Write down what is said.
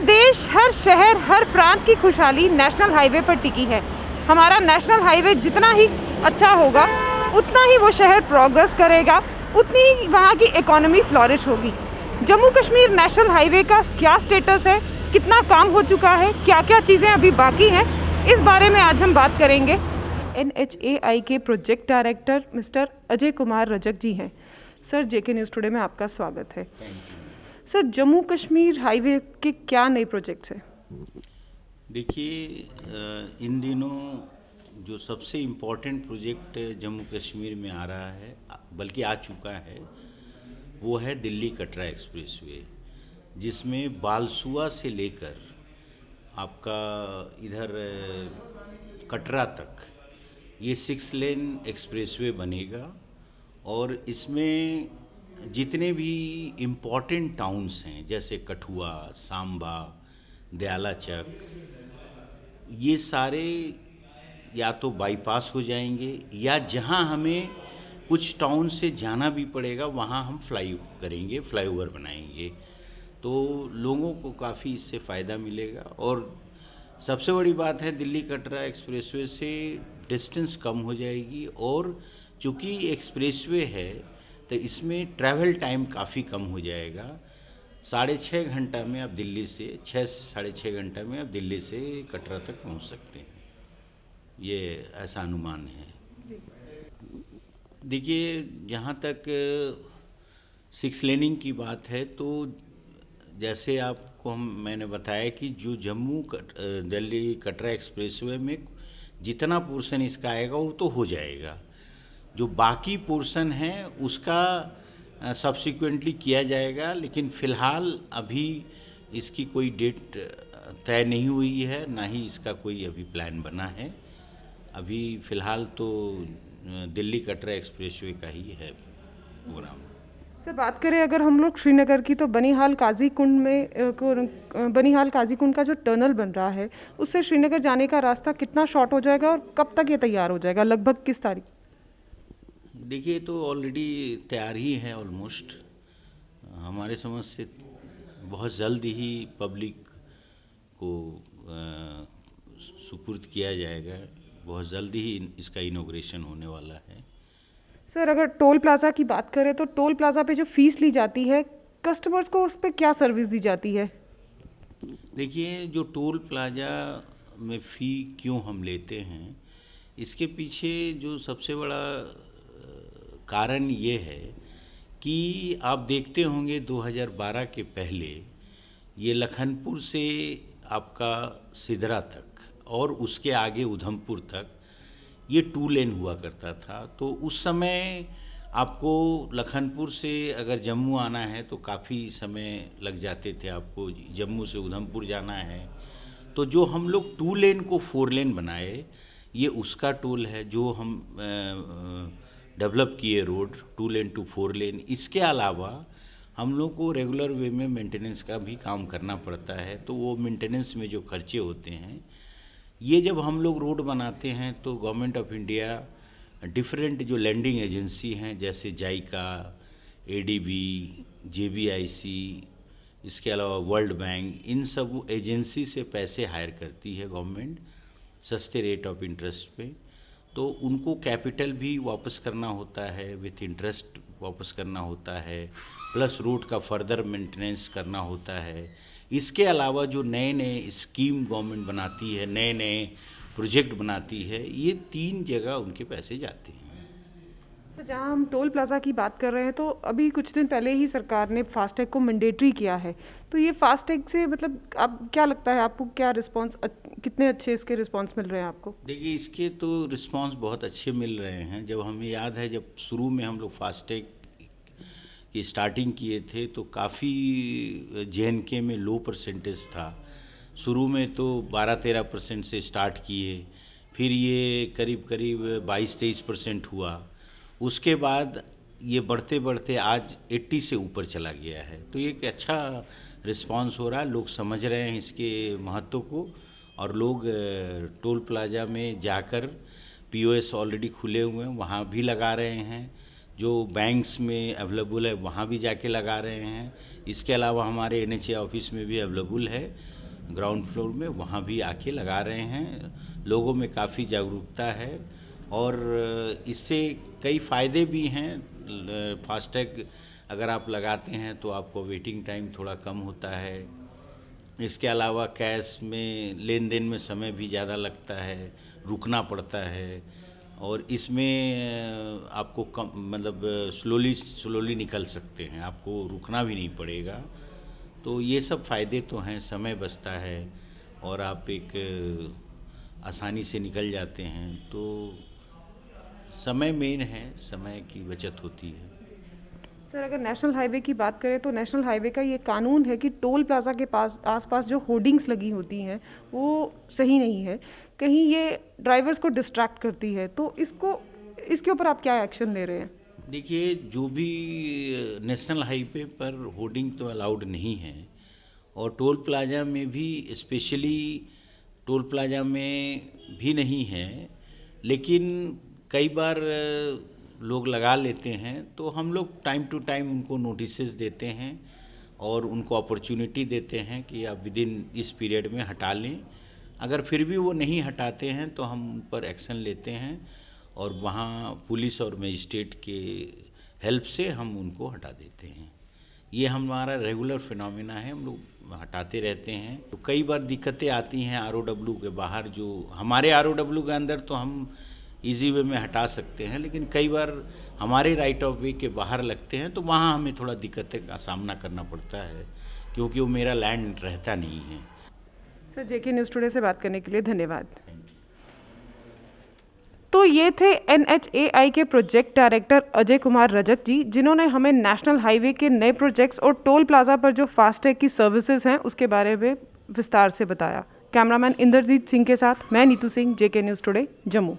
देश, हर शहर, हर प्रांत की खुशहाली नेशनल हाईवे पर टिकी है। हमारा नेशनल हाईवे जितना ही अच्छा होगा, उतना ही वो शहर प्रोग्रेस करेगा, उतनी ही वहाँ की इकोनॉमी फ्लॉरिश होगी। जम्मू कश्मीर नेशनल हाईवे का क्या स्टेटस है, कितना काम हो चुका है, क्या क्या चीज़ें अभी बाकी हैं, इस बारे में आज हम बात करेंगे। NHAI के project director mister Ajay Kumar Rajak ji हैं। सर, JK न्यूज़ टुडे में आपका स्वागत है। सर, जम्मू कश्मीर हाईवे के क्या नए प्रोजेक्ट्स हैं? देखिए, इन दिनों जो सबसे इम्पोर्टेंट प्रोजेक्ट जम्मू कश्मीर में आ रहा है, बल्कि आ चुका है, वो है दिल्ली कटरा एक्सप्रेसवे, जिसमें बालसुआ से लेकर आपका इधर कटरा तक ये 6 लेन एक्सप्रेसवे बनेगा। और इसमें जितने भी इम्पोर्टेंट टाउन्स हैं जैसे कठुआ, सांबा, दयालाचक, ये सारे या तो बाईपास हो जाएंगे या जहां हमें कुछ टाउन से जाना भी पड़ेगा वहां हम फ्लाईओवर बनाएंगे। तो लोगों को काफ़ी इससे फ़ायदा मिलेगा। और सबसे बड़ी बात है, दिल्ली कटरा एक्सप्रेसवे से डिस्टेंस कम हो जाएगी, और चूँकि एक्सप्रेसवे है तो इसमें ट्रैवल टाइम काफ़ी कम हो जाएगा। 6.5 घंटा में आप दिल्ली से 6-6.5 घंटा में आप दिल्ली से कटरा तक पहुंच सकते हैं, ये ऐसा अनुमान है। देखिए, जहाँ तक 6 लेनिंग की बात है, तो जैसे आपको मैंने बताया कि जो दिल्ली कटरा एक्सप्रेसवे में जितना पोर्शन इसका आएगा वो तो हो जाएगा। जो बाकी पोर्शन है उसका सब्सिक्वेंटली किया जाएगा, लेकिन फ़िलहाल अभी इसकी कोई डेट तय नहीं हुई है, ना ही इसका कोई अभी प्लान बना है। अभी फ़िलहाल तो दिल्ली कटरा एक्सप्रेसवे का ही है प्रोग्राम। सर, बात करें अगर हम लोग श्रीनगर की, तो बनिहाल काजी कुंड का जो टनल बन रहा है, उससे श्रीनगर जाने का रास्ता कितना शॉर्ट हो जाएगा और कब तक ये तैयार हो जाएगा, लगभग किस तारीख? देखिए, तो ऑलरेडी तैयार ही है ऑलमोस्ट। हमारे समझ से बहुत जल्द ही पब्लिक को सुपुर्द किया जाएगा। बहुत जल्द ही इसका इनॉग्रेशन होने वाला है। सर, अगर टोल प्लाज़ा की बात करें, तो टोल प्लाज़ा पे जो फ़ीस ली जाती है, कस्टमर्स को उस पर क्या सर्विस दी जाती है? देखिए, जो टोल प्लाज़ा में फ़ी क्यों हम लेते हैं, इसके पीछे जो सबसे बड़ा कारण ये है कि आप देखते होंगे 2012 के पहले ये लखनपुर से आपका सिदरा तक और उसके आगे उधमपुर तक ये 2 लेन हुआ करता था। तो उस समय आपको लखनपुर से अगर जम्मू आना है तो काफ़ी समय लग जाते थे। आपको जम्मू से उधमपुर जाना है, तो जो हम लोग 2 लेन को 4 लेन बनाए, ये उसका टोल है जो हम डेवलप किए रोड 2 लेन टू 4 लेन। इसके अलावा हम लोग को रेगुलर वे में मेंटेनेंस का भी काम करना पड़ता है। तो वो मेंटेनेंस में जो खर्चे होते हैं, ये जब हम लोग रोड बनाते हैं तो गवर्नमेंट ऑफ इंडिया डिफरेंट जो लैंडिंग एजेंसी हैं जैसे जाइका, ADB, JBIC, इसके अलावा वर्ल्ड बैंक, इन सब एजेंसी से पैसे हायर करती है गवर्नमेंट सस्ते रेट ऑफ इंटरेस्ट पे। तो उनको कैपिटल भी वापस करना होता है, विथ इंटरेस्ट वापस करना होता है, प्लस रोड का फर्दर मेंटेनेंस करना होता है। इसके अलावा जो नए नए स्कीम गवर्नमेंट बनाती है, नए नए प्रोजेक्ट बनाती है, ये 3 जगह उनके पैसे जाते हैं। तो जहाँ हम टोल प्लाज़ा की बात कर रहे हैं, तो अभी कुछ दिन पहले ही सरकार ने फास्टैग को मैंडेटरी किया है। तो ये फास्टैग से मतलब आप क्या लगता है, आपको क्या रिस्पांस, कितने अच्छे इसके रिस्पांस मिल रहे हैं आपको? देखिए, इसके तो रिस्पांस बहुत अच्छे मिल रहे हैं। जब हमें याद है, जब शुरू में हम लोग फास्टैग की स्टार्टिंग किए थे तो काफ़ी JNK में लो परसेंटेज था। शुरू में तो 12-13% से स्टार्ट किए, फिर ये करीब करीब 22-23% हुआ। उसके बाद ये बढ़ते बढ़ते आज 80 से ऊपर चला गया है। तो ये एक अच्छा रिस्पांस हो रहा है, लोग समझ रहे हैं इसके महत्व को, और लोग टोल प्लाज़ा में जाकर POS ऑलरेडी खुले हुए हैं, वहाँ भी लगा रहे हैं। जो बैंक्स में अवेलेबल है वहाँ भी जाके लगा रहे हैं। इसके अलावा हमारे NHA ऑफिस में भी अवेलेबल है, ग्राउंड फ्लोर में, वहाँ भी आके लगा रहे हैं। लोगों में काफ़ी जागरूकता है और इससे कई फ़ायदे भी हैं। फास्टैग अगर आप लगाते हैं तो आपको वेटिंग टाइम थोड़ा कम होता है। इसके अलावा कैश में लेन देन में समय भी ज़्यादा लगता है, रुकना पड़ता है, और इसमें आपको कम मतलब स्लोली निकल सकते हैं, आपको रुकना भी नहीं पड़ेगा। तो ये सब फ़ायदे तो हैं, समय बचता है और आप एक आसानी से निकल जाते हैं। तो समय मेन है, समय की बचत होती है। सर, अगर नेशनल हाईवे की बात करें तो नेशनल हाईवे का ये कानून है कि टोल प्लाज़ा के पास आसपास जो होर्डिंग्स लगी होती हैं वो सही नहीं है, कहीं ये ड्राइवर्स को डिस्ट्रैक्ट करती है, तो इसके ऊपर आप क्या एक्शन ले रहे हैं? देखिए, जो भी नेशनल हाईवे पर होर्डिंग तो अलाउड नहीं है, और टोल प्लाज़ा में भी स्पेशली टोल प्लाज़ा में भी नहीं है, लेकिन कई बार लोग लगा लेते हैं। तो हम लोग टाइम टू टाइम उनको नोटिसेस देते हैं और उनको अपॉर्चुनिटी देते हैं कि आप विदिन इस पीरियड में हटा लें। अगर फिर भी वो नहीं हटाते हैं तो हम उन पर एक्शन लेते हैं और वहाँ पुलिस और मजिस्ट्रेट के हेल्प से हम उनको हटा देते हैं। ये हमारा रेगुलर फिनोमेना है, हम लोग हटाते रहते हैं। तो कई बार दिक्कतें आती हैं ROW के बाहर, जो हमारे ROW के अंदर तो हम इजी वे में हटा सकते हैं, लेकिन कई बार हमारे राइट ऑफ वे के बाहर लगते हैं तो वहाँ हमें थोड़ा दिक्कतें का सामना करना पड़ता है, क्योंकि वो मेरा लैंड रहता नहीं है। सर, JK न्यूज़ टुडे से बात करने के लिए धन्यवाद। तो ये थे NHAI के प्रोजेक्ट डायरेक्टर अजय कुमार रजक जी, जिन्होंने हमें नेशनल हाईवे के नए प्रोजेक्ट्स और टोल प्लाज़ा पर जो फास्टैग की सर्विसेज हैं उसके बारे में विस्तार से बताया। कैमरामैन इंद्रजीत सिंह के साथ मैं Neetu Singh, JK news today, Jammu.